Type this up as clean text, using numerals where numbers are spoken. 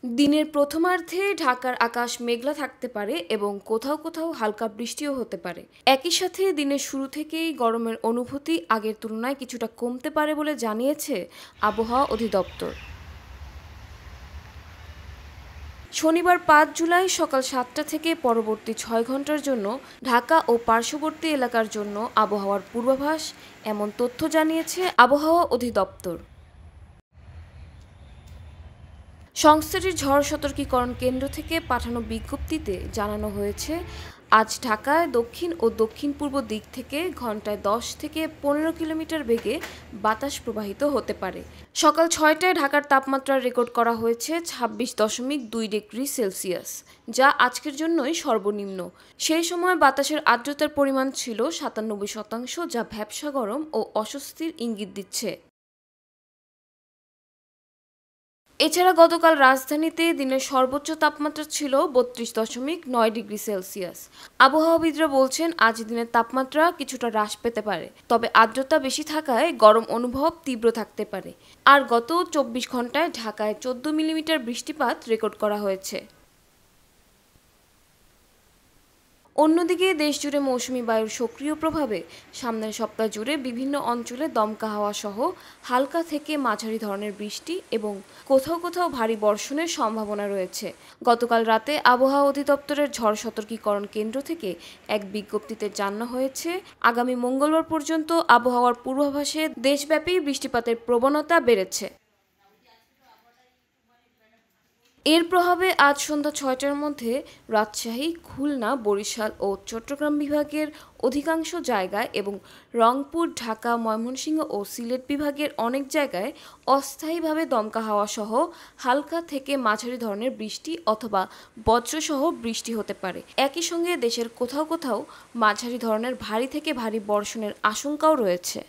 দিনের প্রথমার্ধে ঢাকার আকাশ মেঘলা থাকতে পারে এবং কোথাও কোথাও হালকা বৃষ্টিও হতে পারে। একই সাথে দিনের শুরু থেকেই গরমের অনুভূতি আগের তুলনায় কিছুটা কমতে পারে বলে জানিয়েছে আবহাওয়া অধিদপ্তর। শনিবার ৫ জুলাই সকাল ৭টা থেকে পরবর্তী ৬ ঘন্টার জন্য ঢাকা ও পার্শ্ববর্তী এলাকার জন্য আবহাওয়ার পূর্বাভাস এমন তথ্য জানিয়েছে আবহাওয়া অধিদপ্তর। সংস্থাটির ঝড় সতর্কীকরণ কেন্দ্র থেকে পাঠানো বিজ্ঞপ্তিতে জানানো হয়েছে, আজ ঢাকায় দক্ষিণ ও দক্ষিণ পূর্ব দিক থেকে ঘন্টায় ১০ থেকে ১৫ কিলোমিটার বেগে বাতাস প্রবাহিত হতে পারে। সকাল ৬টায় ঢাকার তাপমাত্রা রেকর্ড করা হয়েছে ২৬.২ ডিগ্রি সেলসিয়াস, যা আজকের জন্যই সর্বনিম্ন। সেই সময় বাতাসের আর্দ্রতার পরিমাণ ছিল ৯৭%, যা ভ্যাপসা গরম ও অস্বস্তির ইঙ্গিত দিচ্ছে। এছাড়া গতকাল রাজধানীতে দিনের সর্বোচ্চ তাপমাত্রা ছিল ৩২.৯ ডিগ্রি সেলসিয়াস। আবহাওয়াবিদরা বলছেন, আজ দিনের তাপমাত্রা কিছুটা হ্রাস পেতে পারে, তবে আর্দ্রতা বেশি থাকায় গরম অনুভব তীব্র থাকতে পারে। আর গত ২৪ ঘন্টায় ঢাকায় ১৪ মিলিমিটার বৃষ্টিপাত রেকর্ড করা হয়েছে। অন্যদিকে দেশজুড়ে মৌসুমি বায়ুর সক্রিয় প্রভাবে সামনের সপ্তাহ জুড়ে বিভিন্ন অঞ্চলে দমকা হাওয়া সহ হালকা থেকে মাঝারি ধরনের বৃষ্টি এবং কোথাও কোথাও ভারী বর্ষণের সম্ভাবনা রয়েছে। গতকাল রাতে আবহাওয়া অধিদপ্তরের ঝড় সতর্কীকরণ কেন্দ্র থেকে এক বিজ্ঞপ্তিতে জানানো হয়েছে, আগামী মঙ্গলবার পর্যন্ত আবহাওয়ার পূর্বাভাসে দেশব্যাপী বৃষ্টিপাতের প্রবণতা বেড়েছে। এর প্রভাবে আজ সন্ধ্যা ৬টার মধ্যে রাজশাহী, খুলনা, বরিশাল ও চট্টগ্রাম বিভাগের অধিকাংশ জায়গায় এবং রংপুর, ঢাকা, ময়মনসিংহ ও সিলেট বিভাগের অনেক জায়গায় অস্থায়ীভাবে দমকা হাওয়া সহ হালকা থেকে মাঝারি ধরনের বৃষ্টি অথবা বজ্রসহ বৃষ্টি হতে পারে। একই সঙ্গে দেশের কোথাও কোথাও মাঝারি ধরনের ভারী থেকে ভারী বর্ষণের আশঙ্কাও রয়েছে।